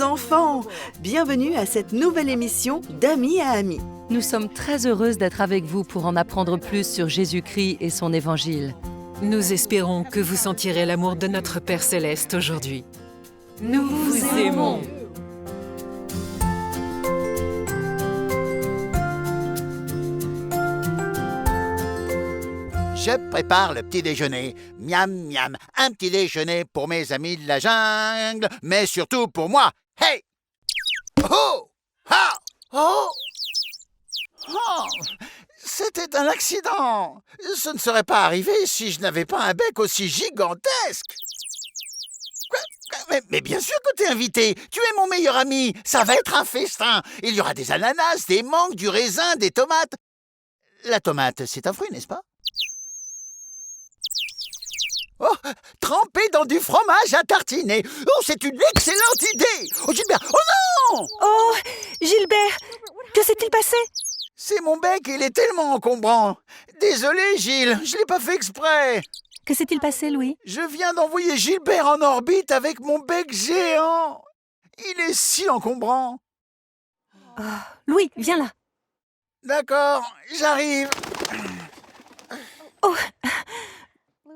les enfants! Bienvenue à cette nouvelle émission d'Amis à Amis. Nous sommes très heureuses d'être avec vous pour en apprendre plus sur Jésus-Christ et son évangile. Nous espérons que vous sentirez l'amour de notre Père Céleste aujourd'hui. Nous vous aimons! Je prépare le petit déjeuner. Miam, miam. Un petit déjeuner pour mes amis de la jungle, mais surtout pour moi. Hey! Oh! Ah! Oh! Oh! C'était un accident. Ce ne serait pas arrivé si je n'avais pas un bec aussi gigantesque. Mais bien sûr que t'es invité. Tu es mon meilleur ami. Ça va être un festin. Il y aura des ananas, des mangues, du raisin, des tomates. La tomate, c'est un fruit, n'est-ce pas? Oh, trempé dans du fromage à tartiner. Oh, c'est une excellente idée. Oh, Gilbert, oh non! Oh, Gilbert, que s'est-il passé? C'est mon bec, il est tellement encombrant. Désolé, Gilles, je l'ai pas fait exprès. Que s'est-il passé, Louis? Je viens d'envoyer Gilbert en orbite avec mon bec géant. Il est si encombrant. Oh, Louis, viens là. D'accord, j'arrive. Oh,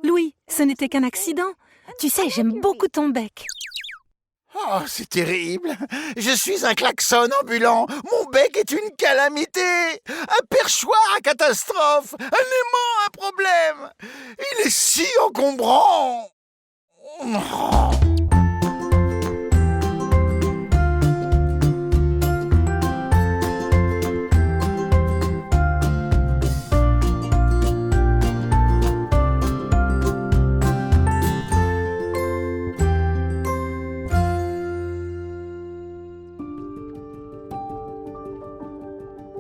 Louis, ce n'était qu'un accident. Tu sais, j'aime beaucoup ton bec. Oh, c'est terrible. Je suis un klaxon ambulant. Mon bec est une calamité. Un perchoir à catastrophe. Un aimant à problème. Il est si encombrant. Oh.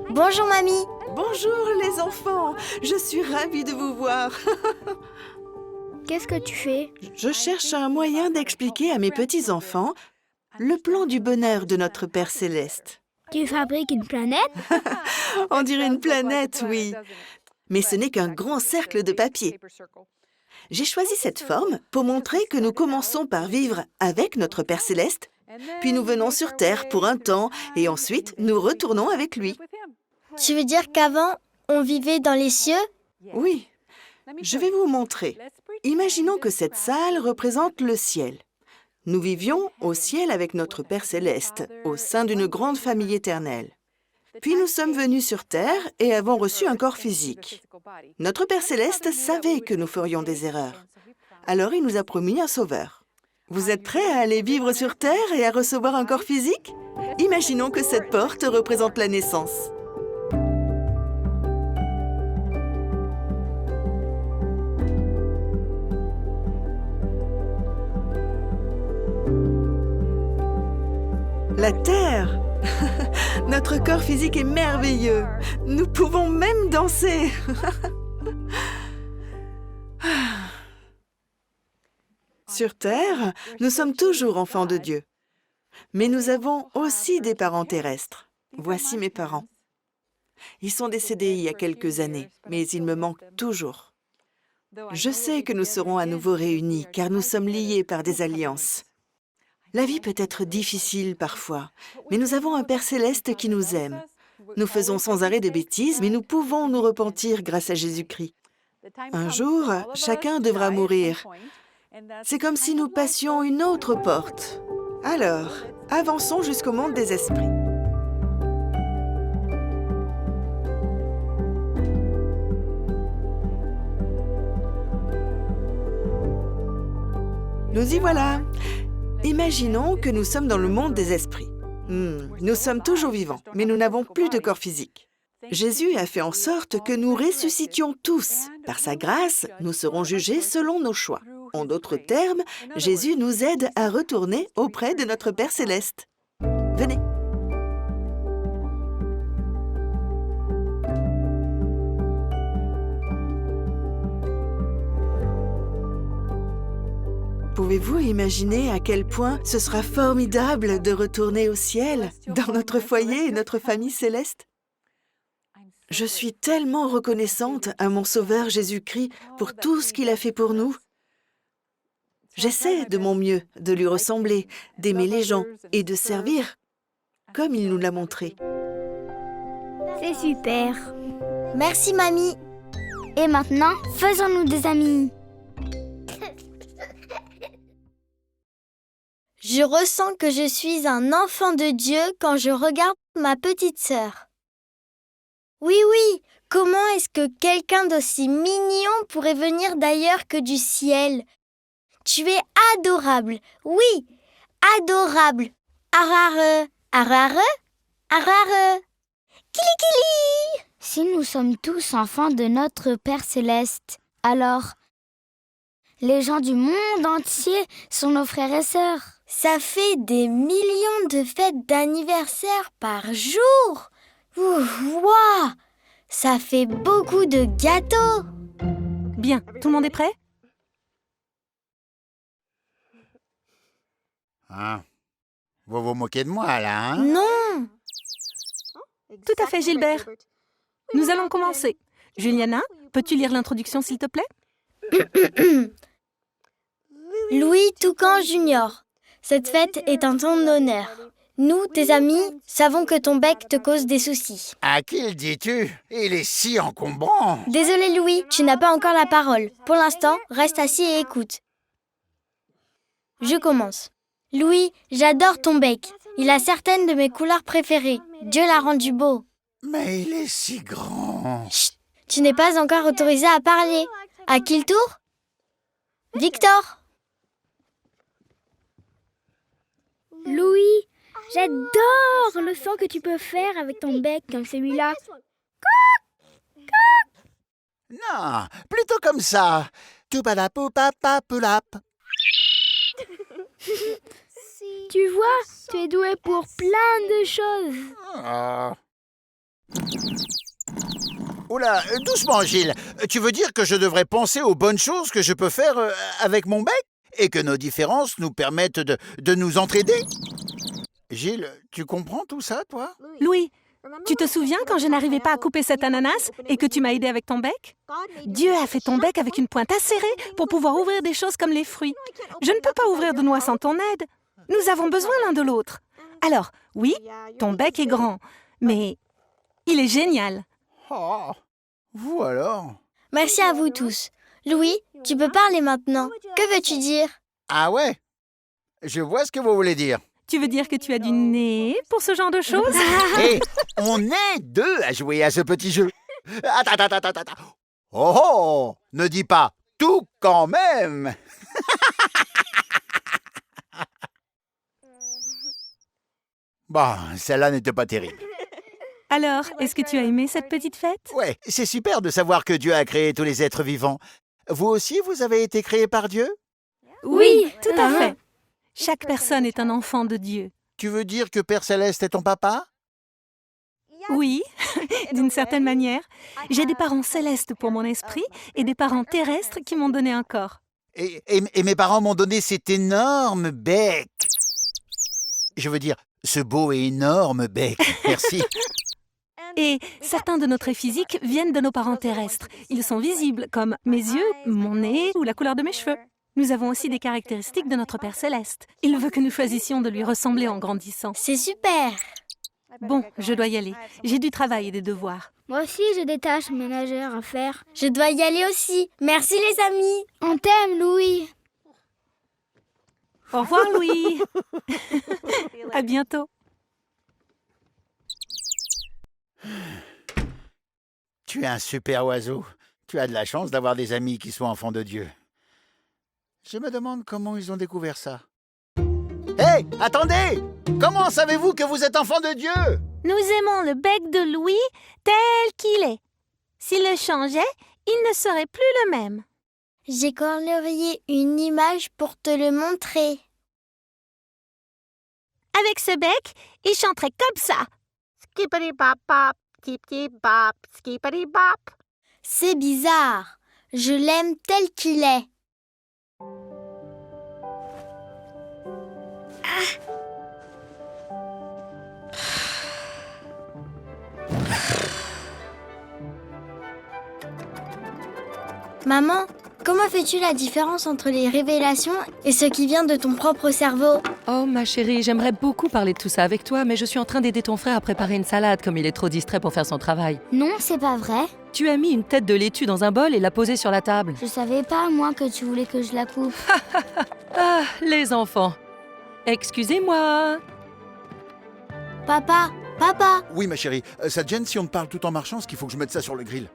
Bonjour mamie. Bonjour les enfants, je suis ravie de vous voir. Qu'est-ce que tu fais? Je cherche un moyen d'expliquer à mes petits-enfants le plan du bonheur de notre Père Céleste. Tu fabriques une planète? On dirait une planète, oui. Mais ce n'est qu'un grand cercle de papier. J'ai choisi cette forme pour montrer que nous commençons par vivre avec notre Père Céleste, puis nous venons sur Terre pour un temps et ensuite nous retournons avec lui. Tu veux dire qu'avant, on vivait dans les cieux? Oui, je vais vous montrer. Imaginons que cette salle représente le ciel. Nous vivions au ciel avec notre Père Céleste, au sein d'une grande famille éternelle. Puis nous sommes venus sur Terre et avons reçu un corps physique. Notre Père Céleste savait que nous ferions des erreurs. Alors il nous a promis un sauveur. Vous êtes prêts à aller vivre sur Terre et à recevoir un corps physique? Imaginons que cette porte représente la naissance. La Terre! Notre corps physique est merveilleux. Nous pouvons même danser. Sur Terre, nous sommes toujours enfants de Dieu. Mais nous avons aussi des parents terrestres. Voici mes parents. Ils sont décédés il y a quelques années, mais ils me manquent toujours. Je sais que nous serons à nouveau réunis, car nous sommes liés par des alliances. La vie peut être difficile parfois, mais nous avons un Père Céleste qui nous aime. Nous faisons sans arrêt des bêtises, mais nous pouvons nous repentir grâce à Jésus-Christ. Un jour, chacun devra mourir. C'est comme si nous passions une autre porte. Alors, avançons jusqu'au monde des esprits. Nous y voilà. Imaginons que nous sommes dans le monde des esprits. Nous sommes toujours vivants, mais nous n'avons plus de corps physique. Jésus a fait en sorte que nous ressuscitions tous. Par sa grâce, nous serons jugés selon nos choix. En d'autres termes, Jésus nous aide à retourner auprès de notre Père Céleste. Venez. Pouvez-vous imaginer à quel point ce sera formidable de retourner au ciel, dans notre foyer et notre famille céleste? Je suis tellement reconnaissante à mon Sauveur Jésus-Christ pour tout ce qu'il a fait pour nous. J'essaie de mon mieux de lui ressembler, d'aimer les gens et de servir comme il nous l'a montré. C'est super. Merci, mamie. Et maintenant, faisons-nous des amis. Je ressens que je suis un enfant de Dieu quand je regarde ma petite sœur. Oui, oui, comment est-ce que quelqu'un d'aussi mignon pourrait venir d'ailleurs que du ciel? Tu es adorable, oui, adorable. Arare, arare, arare. Kili. Si nous sommes tous enfants de notre Père Céleste, alors les gens du monde entier sont nos frères et sœurs. Ça fait des millions de fêtes d'anniversaire par jour. Waouh! Ça fait beaucoup de gâteaux. Bien, tout le monde est prêt? Hein? Vous vous moquez de moi, là, hein? Non, Tout à fait, Gilbert. Nous allons commencer. Juliana, peux-tu lire l'introduction, s'il te plaît? Louis Toucan Junior. Cette fête est en ton honneur. Nous, tes amis, savons que ton bec te cause des soucis. À qui le dis-tu? Il est si encombrant. Désolé Louis, tu n'as pas encore la parole. Pour l'instant, reste assis et écoute. Je commence. Louis, j'adore ton bec. Il a certaines de mes couleurs préférées. Dieu l'a rendu beau. Mais il est si grand. Chut, tu n'es pas encore autorisé à parler. À qui le tour? Victor. Louis, j'adore le son que tu peux faire avec ton bec comme celui-là. Non, plutôt comme ça. Toubadapoupapapulap. Tu vois, tu es doué pour plein de choses. Ah. Oula, doucement Gilles. Tu veux dire que je devrais penser aux bonnes choses que je peux faire avec mon bec? Et que nos différences nous permettent de nous entraider? Gilles, tu comprends tout ça, toi? Louis, tu te souviens quand je n'arrivais pas à couper cet ananas et que tu m'as aidé avec ton bec? Dieu a fait ton bec avec une pointe acérée pour pouvoir ouvrir des choses comme les fruits. Je ne peux pas ouvrir de noix sans ton aide. Nous avons besoin l'un de l'autre. Alors, oui, ton bec est grand, mais il est génial. Oh, vous alors? Merci à vous tous. Louis, tu peux parler maintenant. Que veux-tu dire? Ah ouais? Je vois ce que vous voulez dire. Tu veux dire que tu as du nez pour ce genre de choses? Hé, on est deux à jouer à ce petit jeu. Attends. Oh, ne dis pas tout quand même. Bon, celle-là n'était pas terrible. Alors, est-ce que tu as aimé cette petite fête? Ouais, c'est super de savoir que Dieu a créé tous les êtres vivants. Vous aussi, vous avez été créés par Dieu? Oui, tout à fait. Chaque personne est un enfant de Dieu. Tu veux dire que Père Céleste est ton papa? Oui, d'une certaine manière. J'ai des parents célestes pour mon esprit et des parents terrestres qui m'ont donné un corps. Et mes parents m'ont donné cet énorme bec. Je veux dire, ce beau et énorme bec. Merci. Et certains de nos traits physiques viennent de nos parents terrestres. Ils sont visibles, comme mes yeux, mon nez ou la couleur de mes cheveux. Nous avons aussi des caractéristiques de notre Père Céleste. Il veut que nous choisissions de lui ressembler en grandissant. C'est super. Bon, je dois y aller. J'ai du travail et des devoirs. Moi aussi, j'ai des tâches ménagères à faire. Je dois y aller aussi. Merci les amis. On t'aime, Louis. Au revoir, Louis. À bientôt. Tu es un super oiseau. Tu as de la chance d'avoir des amis qui sont enfants de Dieu. Je me demande comment ils ont découvert ça. Hé, attendez! Comment savez-vous que vous êtes enfants de Dieu? Nous aimons le bec de Louis tel qu'il est. S'il le changeait, il ne serait plus le même. J'ai colorié une image pour te le montrer. Avec ce bec, il chanterait comme ça. Skippity-bop-bop, tip-tip-bop, skippity-bop. C'est bizarre. Je l'aime tel qu'il est. Maman, comment fais-tu la différence entre les révélations et ce qui vient de ton propre cerveau? Oh ma chérie, j'aimerais beaucoup parler de tout ça avec toi, mais je suis en train d'aider ton frère à préparer une salade comme il est trop distrait pour faire son travail. Non, c'est pas vrai. Tu as mis une tête de laitue dans un bol et l'as posée sur la table. Je savais pas, moi, que tu voulais que je la coupe. Ah, les enfants. Excusez-moi. Papa, papa! Oui, ma chérie, ça te gêne si on te parle tout en marchant, parce qu'il faut que je mette ça sur le grill.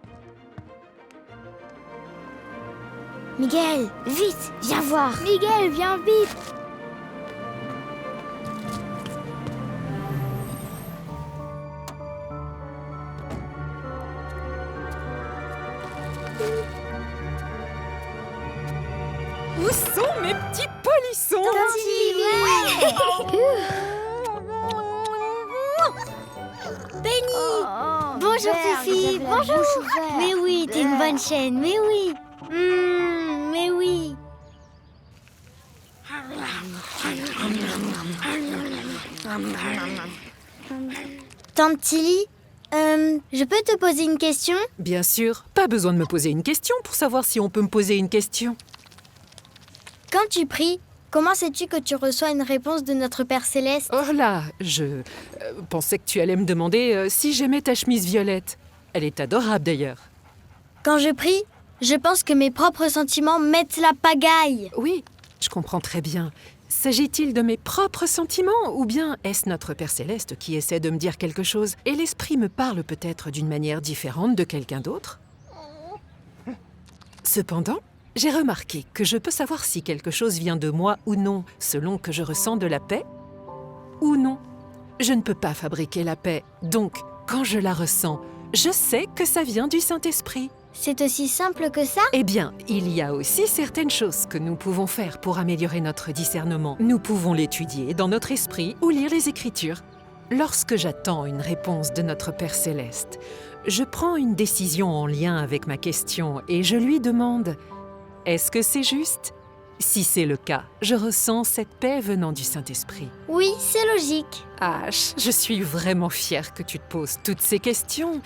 Miguel, vite, viens voir. Miguel, viens vite. Où sont mes petits polissons? Bonjour Fifi, bonjour! Mais oui, t'es une bonne chaîne, mais oui! Mais oui! Tante Tilly, je peux te poser une question? Bien sûr, pas besoin de me poser une question pour savoir si on peut me poser une question. Quand tu pries, comment sais-tu que tu reçois une réponse de notre Père Céleste? Oh là, je pensais que tu allais me demander si j'aimais ta chemise violette. Elle est adorable d'ailleurs. Quand je prie, je pense que mes propres sentiments mettent la pagaille. Oui, je comprends très bien. S'agit-il de mes propres sentiments ou bien est-ce notre Père Céleste qui essaie de me dire quelque chose et l'esprit me parle peut-être d'une manière différente de quelqu'un d'autre? Cependant, j'ai remarqué que je peux savoir si quelque chose vient de moi ou non, selon que je ressens de la paix ou non. Je ne peux pas fabriquer la paix, donc quand je la ressens, je sais que ça vient du Saint-Esprit. C'est aussi simple que ça? Eh bien, il y a aussi certaines choses que nous pouvons faire pour améliorer notre discernement. Nous pouvons l'étudier dans notre esprit ou lire les Écritures. Lorsque j'attends une réponse de notre Père Céleste, je prends une décision en lien avec ma question et je lui demande « Est-ce que c'est juste ?» Si c'est le cas, je ressens cette paix venant du Saint-Esprit. Oui, c'est logique. H, je suis vraiment fière que tu te poses toutes ces questions.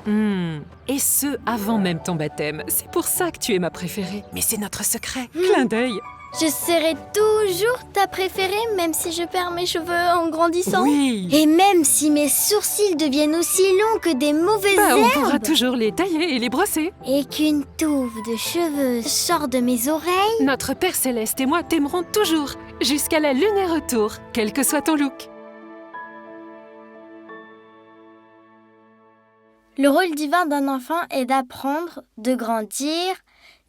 Et ce, avant même ton baptême. C'est pour ça que tu es ma préférée. Mais c'est notre secret. Clin d'œil. Je serai toujours ta préférée, même si je perds mes cheveux en grandissant. Oui. Et même si mes sourcils deviennent aussi longs que des mauvaises On herbes. pourra toujours les tailler et les brosser. Et qu'une touffe de cheveux sort de mes oreilles. Notre Père Céleste et moi t'aimerons toujours, jusqu'à la lune et retour, quel que soit ton look. Le rôle divin d'un enfant est d'apprendre, de grandir,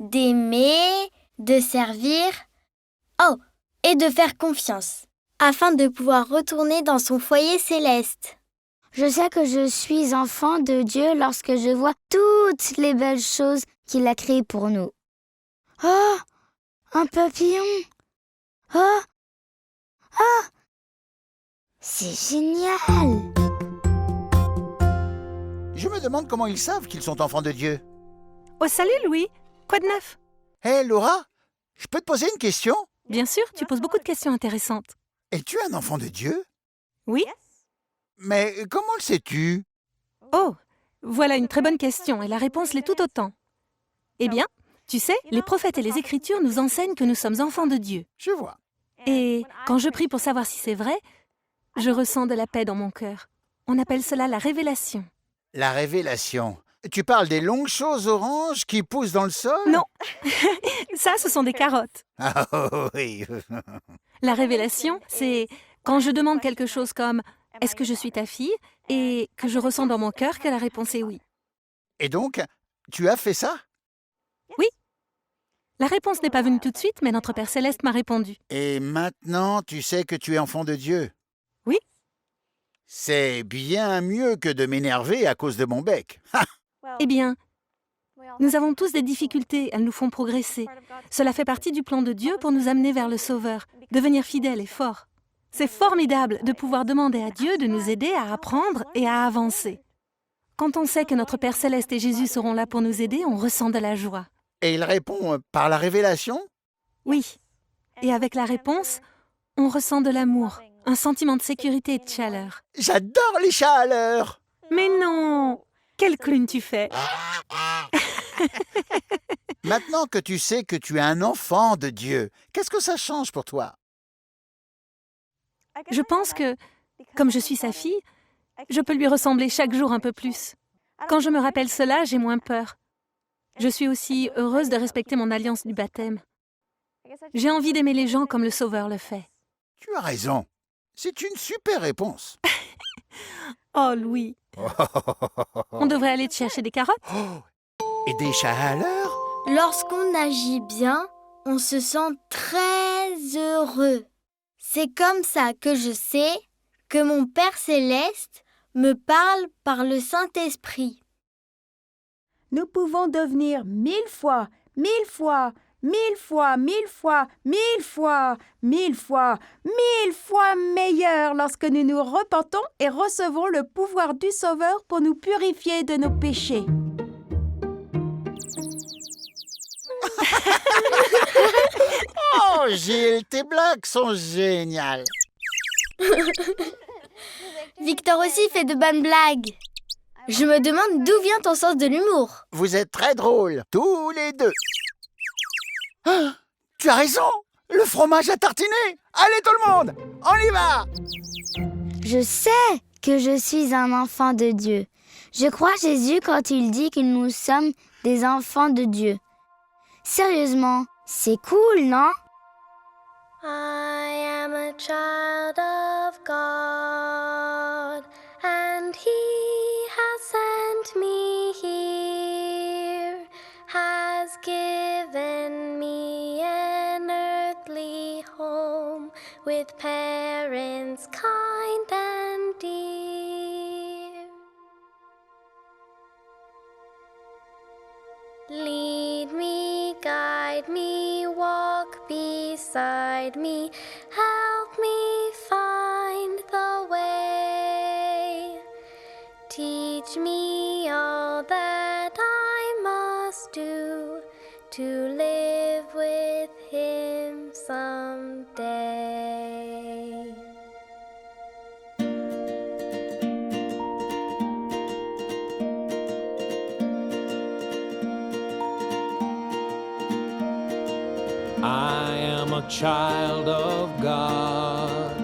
d'aimer, de servir, et de faire confiance, afin de pouvoir retourner dans son foyer céleste. Je sais que je suis enfant de Dieu lorsque je vois toutes les belles choses qu'il a créées pour nous. Oh, un papillon. Oh, c'est génial. Je me demande comment ils savent qu'ils sont enfants de Dieu. Oh, salut Louis! Quoi de neuf? Hé, Laura, je peux te poser une question? Bien sûr, tu poses beaucoup de questions intéressantes. Es-tu un enfant de Dieu? Oui? Mais comment le sais-tu? Oh, voilà une très bonne question et la réponse l'est tout autant. Eh bien, tu sais, les prophètes et les Écritures nous enseignent que nous sommes enfants de Dieu. Je vois. Et quand je prie pour savoir si c'est vrai, je ressens de la paix dans mon cœur. On appelle cela la révélation. La révélation. Tu parles des longues choses oranges qui poussent dans le sol? Non, ça, ce sont des carottes. Ah oui. La révélation, c'est quand je demande quelque chose comme « Est-ce que je suis ta fille ?» et que je ressens dans mon cœur que la réponse est oui. Et donc, tu as fait ça? Oui. La réponse n'est pas venue tout de suite, mais notre Père Céleste m'a répondu. Et maintenant, tu sais que tu es enfant de Dieu? Oui. C'est bien mieux que de m'énerver à cause de mon bec. Eh bien, nous avons tous des difficultés, elles nous font progresser. Cela fait partie du plan de Dieu pour nous amener vers le Sauveur, devenir fidèles et forts. C'est formidable de pouvoir demander à Dieu de nous aider à apprendre et à avancer. Quand on sait que notre Père Céleste et Jésus seront là pour nous aider, on ressent de la joie. Et il répond par la révélation? Oui. Et avec la réponse, on ressent de l'amour, un sentiment de sécurité et de chaleur. J'adore les chaleurs! Mais non! Quel clown tu fais! Maintenant que tu sais que tu es un enfant de Dieu, qu'est-ce que ça change pour toi? Je pense que, comme je suis sa fille, je peux lui ressembler chaque jour un peu plus. Quand je me rappelle cela, j'ai moins peur. Je suis aussi heureuse de respecter mon alliance du baptême. J'ai envie d'aimer les gens comme le Sauveur le fait. Tu as raison. C'est une super réponse. Oh, Louis, on devrait aller te chercher des carottes? Et des chaleurs? Lorsqu'on agit bien, on se sent très heureux. C'est comme ça que je sais que mon Père céleste me parle par le Saint-Esprit. Nous pouvons devenir 1000 fois, 1000 fois, 1000 fois, 1000 fois, 1000 fois, 1000 fois, 1000 fois meilleurs lorsque nous nous repentons et recevons le pouvoir du Sauveur pour nous purifier de nos péchés. Oh, Gilles, tes blagues sont géniales. Victor aussi fait de bonnes blagues. Je me demande d'où vient ton sens de l'humour. Vous êtes très drôles, tous les deux. Ah, tu as raison, le fromage à tartiner. Allez tout le monde, on y va. Je sais que je suis un enfant de Dieu. Je crois Jésus quand il dit que nous sommes des enfants de Dieu. Sérieusement, c'est cool, non? I am a child of God, and He has sent me here, has given me an earthly home with parents kind and dear. Lead me, guide me, walk beside me, help me find the way. Teach me all that I must do to live with Him someday. I am a child of God,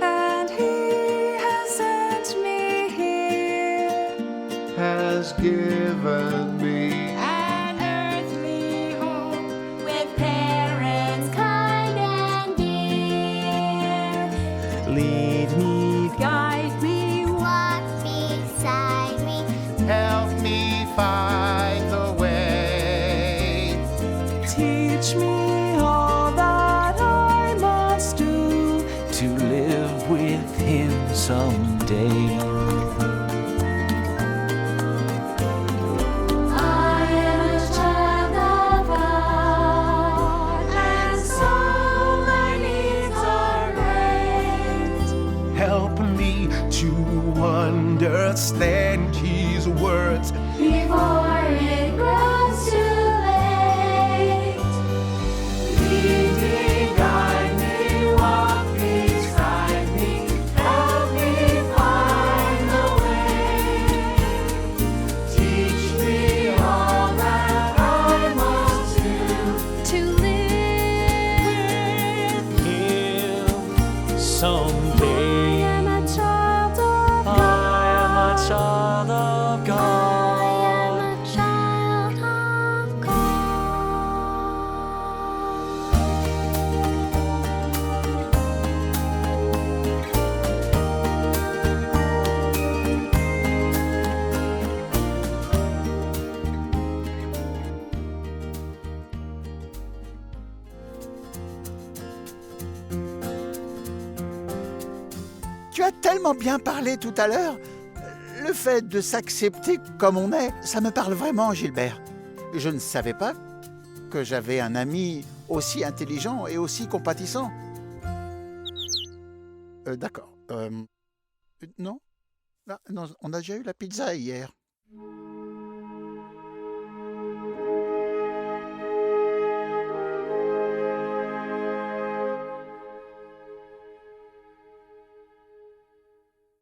and He has sent me here, has given me an earthly home with parents kind and dear. lead me, Guide me, Walk beside me, help me find the way. teach me all that I must do. to live with Him someday. I am a child of God, and so my needs are great. Help me to understand His words Before it grows too late, lead me, guide me, walk beside me, help me find the way. Teach me all that I must do to live with Him someday. I am a child of I am a child of God. Tu as tellement bien parlé tout à l'heure. Le fait de s'accepter comme on est, ça me parle vraiment, Gilbert. Je ne savais pas que j'avais un ami aussi intelligent et aussi compatissant. D'accord. Non, on a déjà eu la pizza hier.